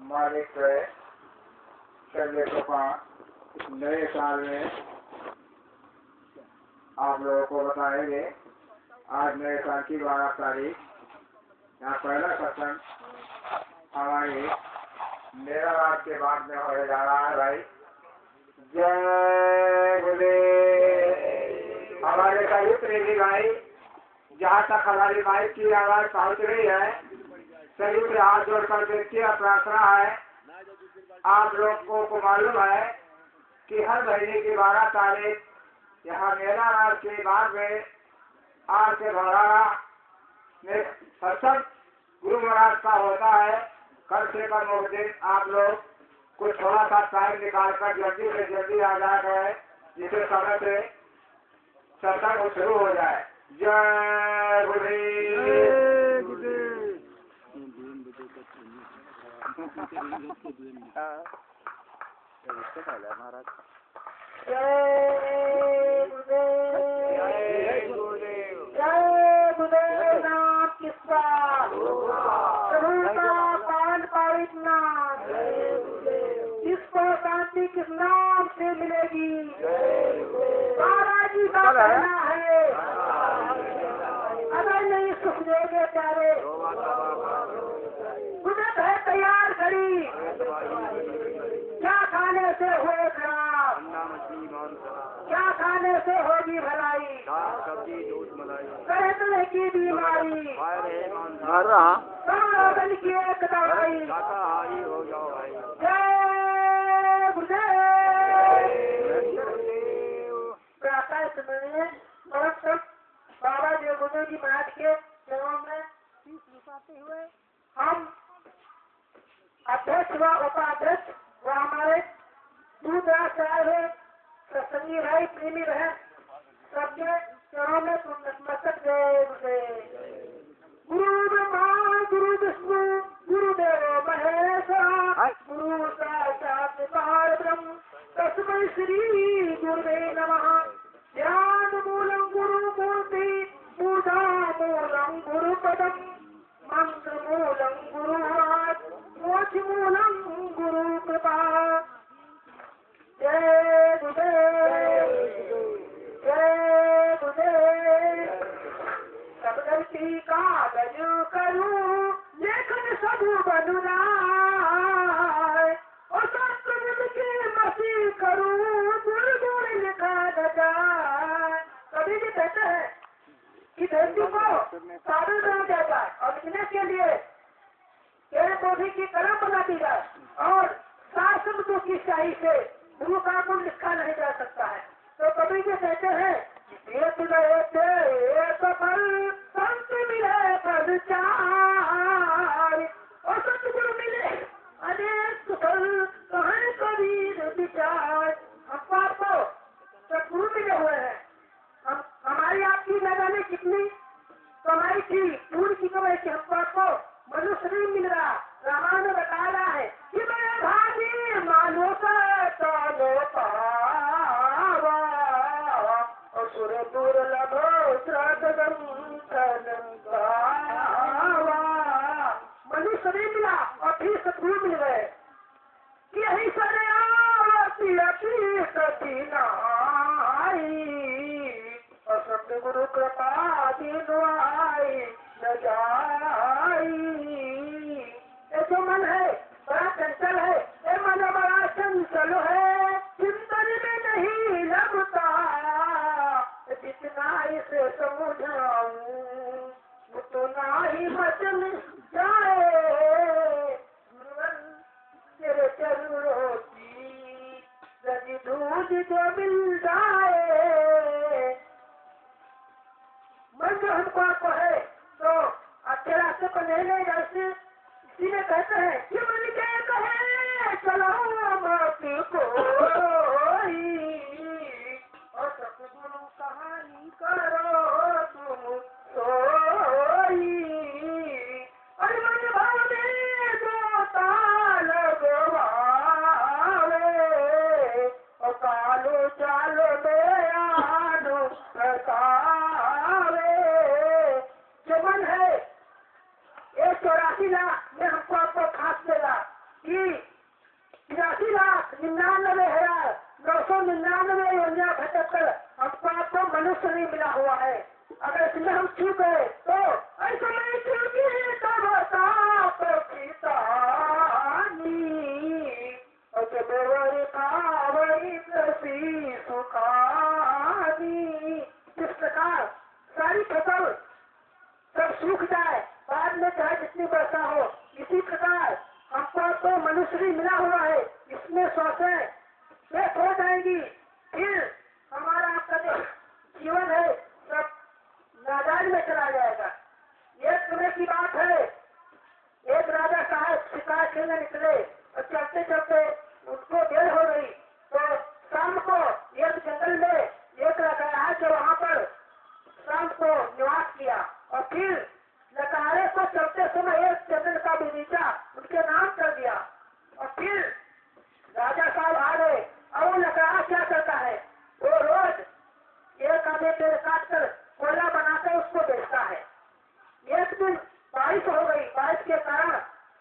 मालिक चंद्र कृपा नए साल में आप लोगों को बताएंगे। आज नए साल की 12 तारीख, यहाँ पहला सत्संग हमारी मेरा रात के बाद में होने जा रहा है। भाई जय गुरुदेव। हमारे सभी प्रेमी भाई, जहाँ तक हमारी माइक की आवाज पहुँच रही है, सभी से हाथ जोड़कर विनती और प्रार्थना है। आप लोगों को मालूम है कि हर महीने की 12 तारीख यहाँ मेला रात के बाद में आर के भराड़ा में सत्संग गुरु महाराज का होता है। कल से कल उस दिन आप लोग कुछ थोड़ा सा टाइम निकालकर जल्दी से जल्दी आ जाए, जिससे समय से सत्संग शुरू हो जाए। जय गुरुदेव। जय गुरुदेव। जय गुरुदेव नाम किस्सा पान पावित नाम, इसको शांति किस नाम से मिलेगी? बाबा जी का कहना है, अगर नहीं सुख देंगे प्यारे, गुजर है तैयार खड़ी, क्या खाने से हुए खराब, क्या खाने से होगी भलाई, तरह तरह की बीमारी, रोगन की एक दवाई। जय गुरुदेव। प्रातः समय बाबा जी गुरु जी महाराज के चरणों में शीश झुकाते हुए हम अध्यक्ष व उपाध्यक्ष व हमारे दूर दराज से आए हुए सत्संगी भाई, प्रेमी बहन, सबके चरणों में नतमस्तक। जय गुरुदेव। गुरु ब्रह्मा गुरु विष्णु गुरुदेव महेश्वरा, गुरु साक्षात् परब्रह्म तस्मै श्री गुरुवे नमः। ध्यान मूलम गुरु मूर्ति, पूजा मूलम गुरु पदम, मंत्र मूलम गुरु वाक्, मोक्ष मूलम गुरु कृपा। जय गुरुदेव। जय गुरुदेव। सब गलती कागज करूं, लेखन सब बनुराय, और संस्कृत की मसी करूं, गुरु गुरु लिखा न जाए। कभी भी कहते हैं कि धरती को कागज बना जाता है और लिखने के लिए पेड़ पौधे की कलम बना दी जाए, और 4 शब्दों की स्याही से गुरु का गुण लिखा नहीं जा सकता है। तो कभी भी कहते हैं एक गए थे एक फल, संत मिले फल 4, और सतगुरु मिले अनेक फल, कहें कबीर विचार। हम पापो सतगुरु मिले हुए हैं, हम हमारी आपकी न जाने कितनी कमाई थी, पूरी की कमाई थी, हम पापो मनुष्य नहीं मिल रहा। रामायण में बता रहा है कि मैं भागी मानो तो पावा, असुर दुर्लभ मनुष्य नहीं मिला और फिर सतगुरु मिल गए। यही सरे और सतगुरु कृपा दिलवाई न जाई। ये जो मन है बड़ा चंचल है, ये मन बड़ा चंचल है, चिंतन में नहीं लगता, जितना इसे समझाऊं उतना ही मचल जाए। गुरुवन तेरे चरणों की रजी धूज जो मिल जाए। मन जो हमको आपको है तो अच्छे रास्ते पर नहीं ले जाए, इसीलिए कहते हैं कि मन के कहे चलो मत कोई, और सतगुरु कहानी करो तुम सोई। और मन भाव में जो ताल गवावे, और कालो चालो दयालु प्रतावे। जो मन है 184 लाख में हमको आपको खास देगा कि 1,99,999 योजना भटककर हमको आपको मनुष्य नहीं मिला हुआ है। अगर इसमें हम चूक गए तो ऐसा नहीं चूकी तब इस प्रकार सारी फसल सब सूख जाए, बाद में चाहे जितनी वर्षा हो, इसी प्रकार हमको तो मनुष्य भी मिला हुआ है, इसमें श्वासें शेष हो जाएंगी, फिर हमारा आपका जो जीवन है सब नाजायज में चला जाएगा। एक समय की बात है, एक राजा साहब शिकार खेलने निकले और चलते चलते उनको देर हो गई, तो शाम को एक जंगल में एक लकड़हारा है जो वहाँ पर शाम को निवास किया और फिर लकड़हारे को चलते समय एक जंगल का बगीचा उनके नाम कर दिया। और फिर राजा साहब आ गए और वो लकड़हारा क्या करता है, वो रोज एक आधे पेड़ काट कर कोयला बनाकर उसको बेचता है। एक दिन बारिश हो गई, बारिश के कारण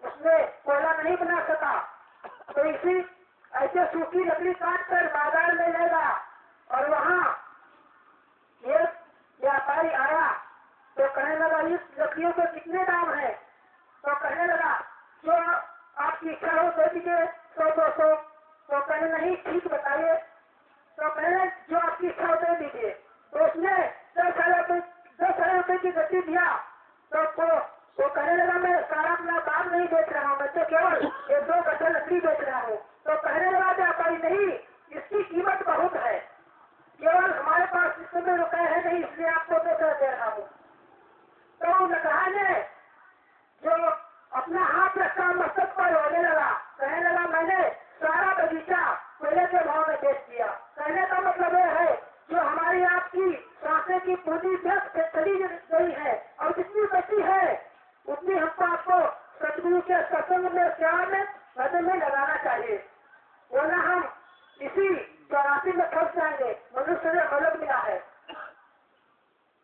उसने कोयला नहीं बना सका, तो इसी ऐसे सूखी लकड़ी काट कर बाजार में ले गया और वहाँ एक व्यापारी आया तो कहने लगा इस लकड़ियों के कितने दाम है, तो कहने लगा जो आपकी इच्छा हो दे दीजिए 100-200, तो कहने नहीं ठीक बताइए, तो कहने जो आपकी इच्छा हो दे दीजिए, तो उसने 10,000 रुपए की गति दिया, तो वो कहने लगा मैं सारा अपना दाम नहीं बेच रहा हूँ, मैं तो केवल 1-2 गट्ठे लकड़ी बेच रहा हूँ। तो कहने लगा व्यापारी नहीं, इसकी कीमत बहुत है, केवल हमारे पास इस समय रुपए है नहीं, इसलिए आपको दे रहा हूँ। तो लकड़हारे ने जो अपना हाथ रखा मस्तक पर रोने लगा, कहने लगा मैंने सारा बगीचा कोयले के भाव में बेच दिया। कहने का मतलब यह है जो हमारी आपकी सांसें की पूंजी चली गई है और जितनी बची है उतनी हमको आपको सतगुरु के सत्संग में सेवा में भजन में लगाना चाहिए, वरना हम इसी 84 में फंस जाएंगे। मनुष्य ने मदद मिला है।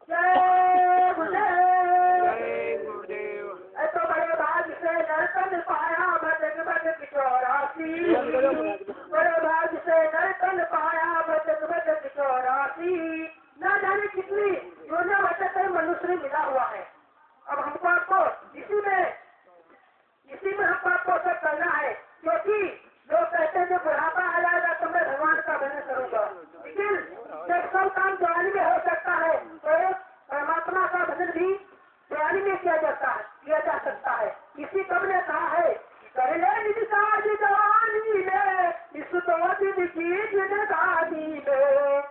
जय गुरुदेव। तो बड़े भाग्य से नरतन पाया भटक भटक 84, बड़े भाग्य से नरतन पाया भटक भटक 84, न जाने कितनी योजना भटक कर मनुष्य मिला हुआ है। अब हमको आपको इसी में हमको आपको सब करना है, क्योंकि लोग कहते हैं जो बुढ़ापा आ जाएगा तो मैं भगवान का भजन करूंगा, लेकिन जब सब काम जवानी में हो सकता है तो परमात्मा का भजन भी जवानी में किया जा सकता है। इसी कब ने कहा है कर ले निज काज जवानी में, इस तो दिन की जिंदगानी में,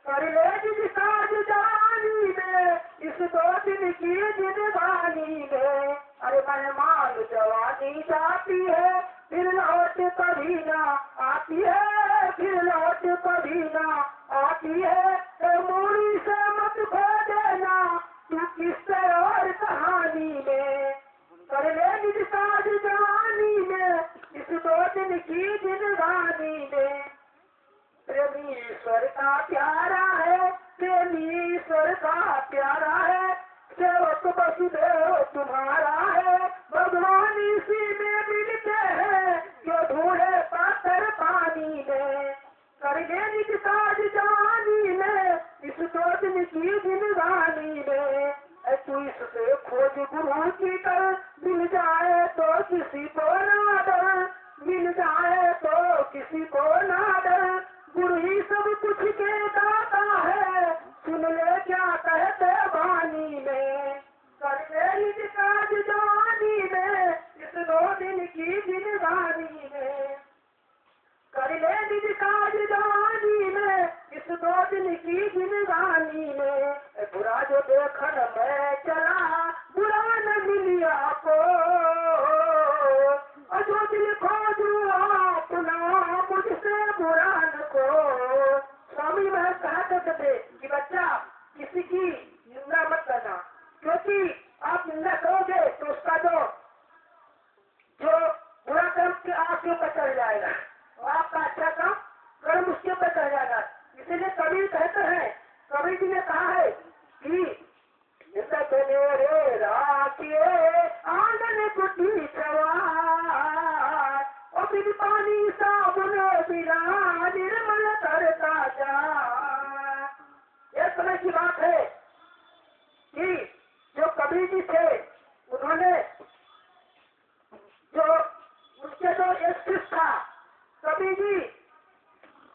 कर ले निज काज जवानी में, इस 2 दिन की जिंदगानी में। अरे मैं मान जवानी जाती है फिर लौट कभी ना आती है, फिर लौट कभी ना आती है, तो मूड़ी से मत खो देना तू किससे और कहानी में। कर ले निज काज जवानी में, इस 2 दिन की जिंदगानी में। प्रेमी ईश्वर का प्यारा है, प्रेमी ईश्वर का प्यारा है, सेवक वसुदेव तुम्हारा है, भगवान इसी में मिलते हैं जो ढूंढे पातर पानी में। कर ले निज काज जवानी में, इस 2 दिन की जिंदगानी में। तू इससे खोज गुरु की कर, मिल जाए तो किसी को ना डर, मिल जाए तो किसी को ना डर, गुरु ही सब कुछ के दाता है, सुन ले क्या कहते वाणी में। कर ले निज काज जवानी में, इस 2 दिन की जिंदगानी में। कर ले निज काज जवानी में, इस 2 दिन की जिंदगानी में। बुरा जो देखन मैं चला, बुरा न मिलिया को, जो दिल खोजू अपना मुझसे बुरा न को। स्वामी महाराज कहा करते थे कि बच्चा किसी की निंदा मत करना, क्योंकि आप निंदा करोगे तो उसका जो बुरा कर्म के आपके ऊपर चढ़ जाएगा और आपका अच्छा कर्म उसके ऊपर चढ़ जाएगा। इसीलिए कबीर कहते हैं, कबीर जी ने कहा है कि राखिए आंगन कुटी सवार, ओ बिन पानी साबुन बिना निर्मल तरता जा। ये समय की बात है कि जो कबीर जी थे उन्होंने जो उनके जो एक शिष्य था कबीर जी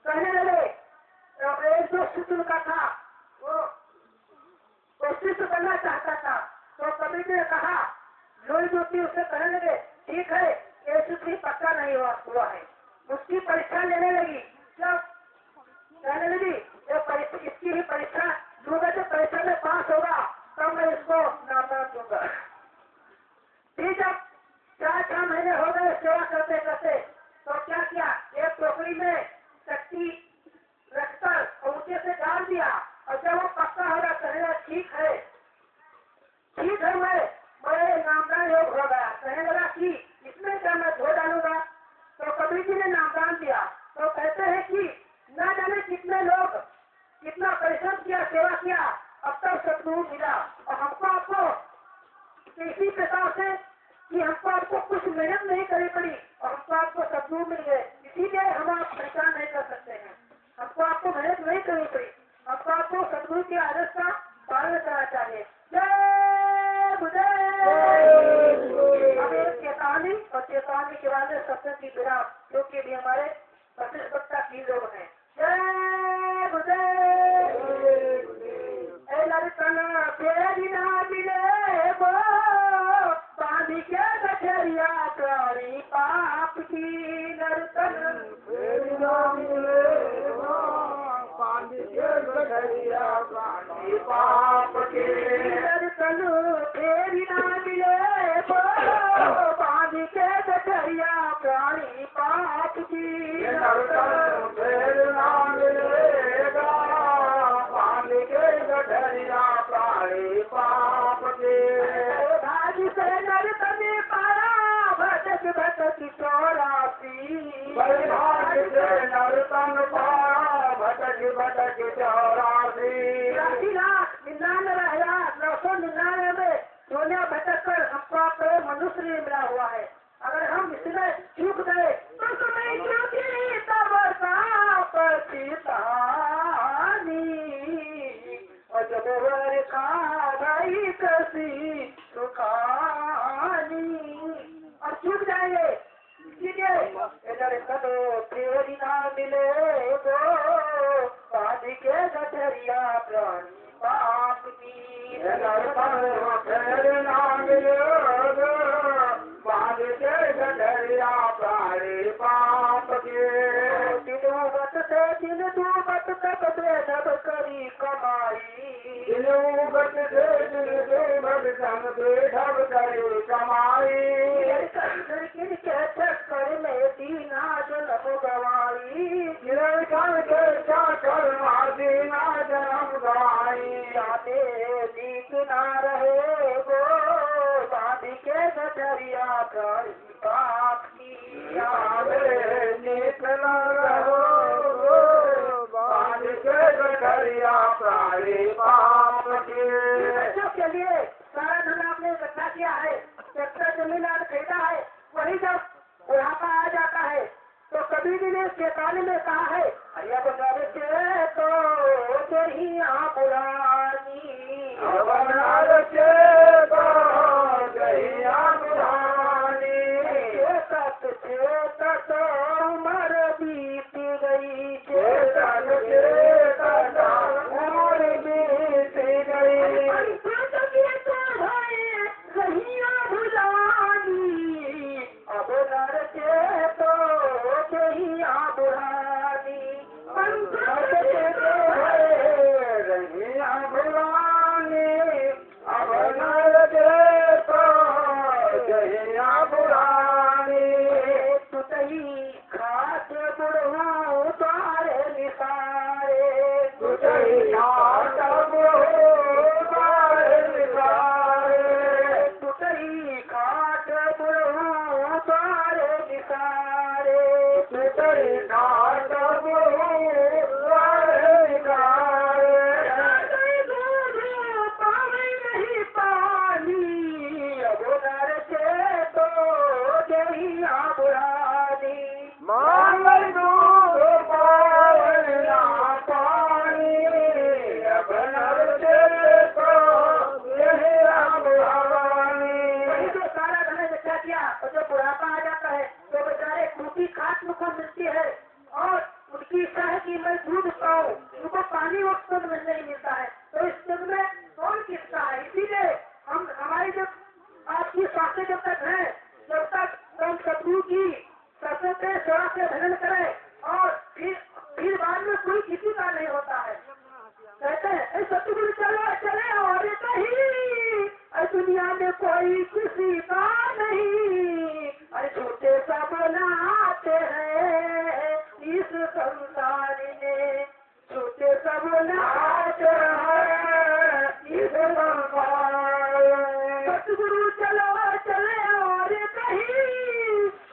कहने लगे, एक जो शिष्य उनका था वो शिष्य बनना चाहता था, तो कबीर जी ने कहा, लोई ज्योति उससे कहने लगे ठीक है ये शिष्य पक्का नहीं हुआ है। उसकी परीक्षा लेने लगी, जब कहने लगी इसकी ही परीक्षा दूंगा, जो परीक्षा में पास होगा तब मैं इसको नामदान दूंगा। ठीक, जब 4-6 महीने हो गए सेवा करते करते, तो क्या किया, एक टोकरी में चक्की रखकर ऊंचे से डाल दिया, और जब वो पक्का होगा कहने ठीक है मैं नामदान योग हो गया। कहने लगा कि इसमें क्या मैं धो डालूंगा, तो कबीर जी ने नामदान दिया। तो कहते हैं कि न जाने कितने लोग कितना परिश्रम किया, सेवा किया, अब तक सद्गुरु मिला। और हमको आपको इसी प्रकार से कि हमको आपको कुछ मेहनत नहीं करनी पड़ी और हमको आपको सद्गुरु मिल गए, इसीलिए हम आप पहचान नहीं कर सकते हैं। हमको आपको मेहनत नहीं करनी पड़ी, हमको आपको सद्गुरु के आदेश का पालन करना चाहिए। जय गुरुदेव। चेतावनी और चेतावनी के बाद सत्संग की विराम, जो कि भी हमारे प्रतिष्ठा की लोग हैं। जय गुरुदेव। लड़कन तेरी ना मिले वो पानी के गठरिया प्राणी पाप की, लड़कन तेरी ना मिले वो पानी के गठरिया प्राणी पाप की, लड़कन तेरी ना मिले वो पानी के गठरिया प्राणी पाप की, लड़कन तेरी ना मिलेगा पानी के गठरिया प्राणी पाप के, भागी से नरतनी पारा भटक भटक चौरासी, भाग से नरतन पारा भटक भटक चौरासी, 99,999 में सोनिया भटक कर हमको आपको मनुष्य नहीं मिला हुआ है। अगर हम इसमें चूक गए तो तुम्हें क्योंकि तब पछतानी, और जब वर्षा गई कसी सुखानी, और चूक जाएंगे। इसीलिए इधर कदो तेरी ना मिले गो पानी के गठरिया प्राणी पाप की, तेरी ना मिले गो पानी के गठरिया प्राणी पाप के, दिनोबत से दिन दूबत तक बेढब करी कमाई, दिनोबत से दिन दूबत तक बेढब करी कमाई, किन के चक्कर में दीना जन्म गवाई, किन के चक्कर में दीना जन्म गवाई, जाते नीक ना रहे गो बांधी के गठरिया प्राणी पाप की, नीक ना रहो बांधी के गठरिया प्राणी पाप की। बच्चों के लिए सारा धन आपने इकट्ठा किया है, ट्रैक्टर जमीन आज खरीदा है, वही जब बुढ़ापा आ जाता है तो कबीर जी ने चेतावनी में कहा है, अब नर के तो जहिया पुरानी, अब नर के तो जहिया पुरानी, चेतत चेतत उमर बीत गई, चेतत चेतत उमर बीत गई, जहिया पुरानी, अब नर के तो जहिया पुरानी, रहिया पुरानी, अब नर के तो जहिया पुरानी, तुतही खाट बुढ़ऊ तारे निसारे, तुतही खाट बुढ़ऊ तारे निसारे, तुतही खाट बुढ़ऊ तारे निसारे, तुतही खाट बुढ़ऊ तारे निसारे, पावे नहीं पानी, अब नर के तो जहिया पुरानी। को मिलती है और उनकी इच्छा है कि मैं दूध पाऊं, उनको पानी वक्त पर नहीं मिलता है, तो इस युग में कौन किसका है? इसीलिए हम हमारी जब आपकी स्वास्थ्य जब तक है, जब तक हम शत्रु की सबसे सेवा से भजन करें और फिर बाद में कोई किसी का नहीं होता है। कहते हैं सतगुरु चलो चले और कहीं दुनिया में कोई किसी का नहीं, अरे छोटे सा बनाते हैं इस संसार में, छोटे सा बनाते हैं इस संसार में। सतगुरु चलो चले और कहीं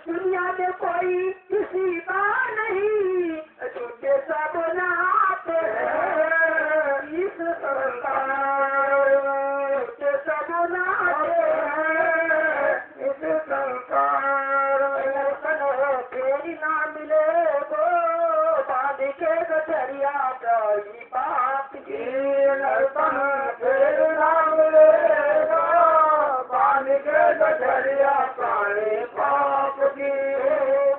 दुनिया में कोई किसी का नहीं, छोटे सा बनाते हैं इस संसार में, छोटे सा बनाते हैं इस संसार में। तेरी ना मिले वो बांध के गठरिया गई बात की, तेरी ना मिले वो बांध के गठरिया काले पाप की।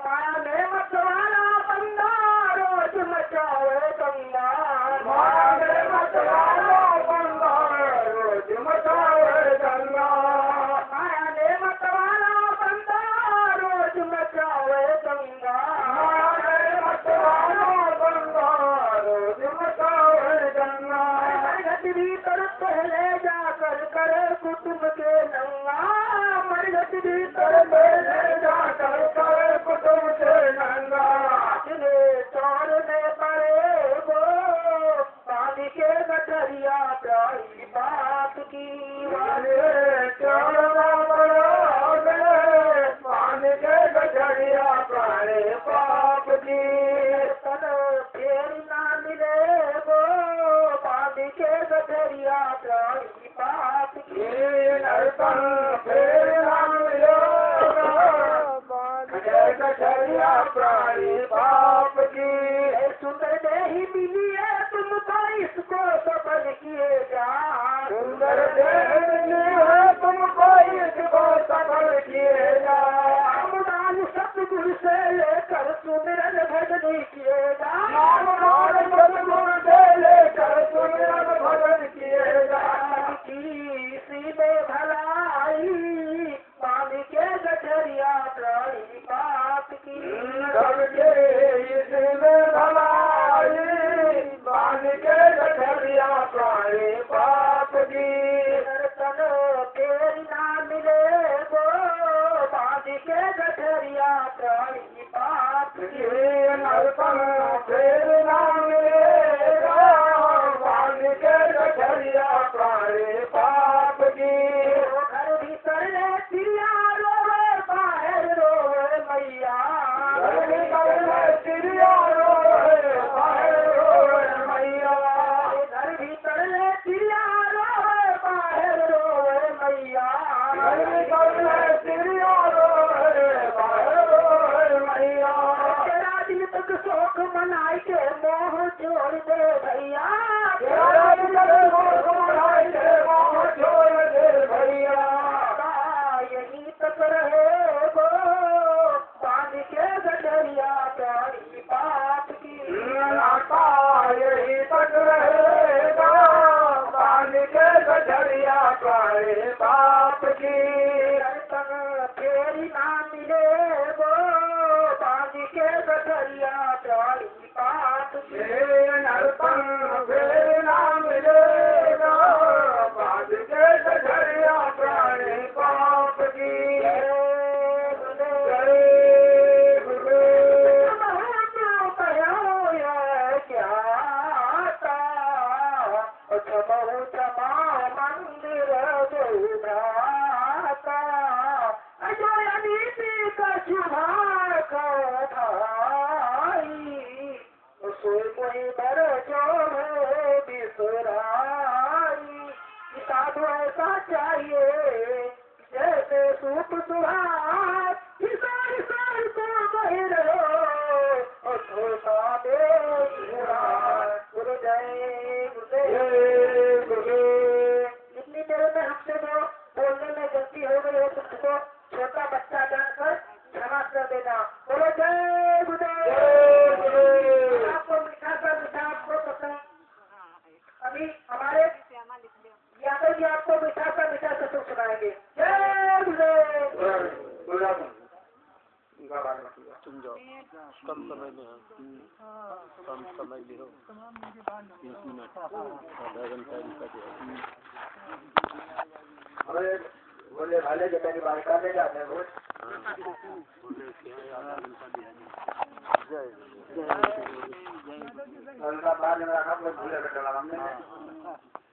माया में मतवाला बंदा रोज मचावे गंगा, माया में मतवाला बंदा रोज मचावे गंगा, माया में मतवाला बंदा रोज मचावे गंगा, माया में मतवाला बंदा रोज मचावे गंगा। मरघट भीतर पहले जाकर करे कुटुंब के नंगा, मरघट भीतर पहले जाकर करे कुटुंब के नंगा। जिन्हें तोड़ने पड़े वो बांध के गठरिया प्यारी बात की, तोड़ना पड़ोगे बांध के गठरिया प्यारे बाप की। तन फिर ना मिले वो बांध के गठरिया प्यारी बात की, फिर ना मिले गठरिया प्यारी बाप की। सुंदर देही मिली है तुमको इसको सफल किएगा, सुंदर देही मिली है तुमको इसको सफल किएगा। नामदान सतगुरु से लेकर सुमिरन भजन किएगा, नामदान सतगुरु से लेकर सुमिरन भजन किएगा। किसी में भलाई बांध के गठरिया प्यारी बात की, सबके इसमें भलाई बांध के गठरिया प्यारे बाप की। तन तेरी ना मिले वो बांध के गठरिया प्यारी बाप की, तेरी ना मिलेगा बांध के गठरिया प्यारे बाप की। घर भीतर चिड़िया रोवे बाहर रोवे मैया, घर भीतर चिड़िया रोवे बाहर रोवे मैया, घर भीतर चिड़िया रोवे बाहर रोवे मैया, घर भीतर चिड़िया रोवे बाहर रोवे मैया। तेरा दिन तक शौक मनाई के मोह छोड़ दे भैया, तेरा दिन तक शौक मनाई के मोह छोड़ दे भैया। यही तक रहे वो बांध के गठरिया प्यारी बात की, यही तक रहेगा बांध के गठरिया प्यारे बाप की। फेरी ना मिले वो बांध के गठरिया प्यारी बात की, फेरी ना मिलेगा बांध के गठरिया प्यारे बाप की। मंदिर कोई बर जो बिसराई, साधु ऐसा चाहिए जैसे सूप सुहार, हिसार को बहिर हो छोटा दे गुरु जय गुरुदेव। इतनी देर में हमसे जो बोलने में गलती हो गई हो तुमको छोटा बच्चा जानकर क्षमा कर देना। बोलो जय गुरुदेव। समय में कम समय में हो 30 मिनट आधा घंटा इनका जो अरे बोले भाले के पहली बार करने जाते हैं रोज बोले क्या आधा घंटा दिया जय उनका बाद में रखा भूले बैठा हमने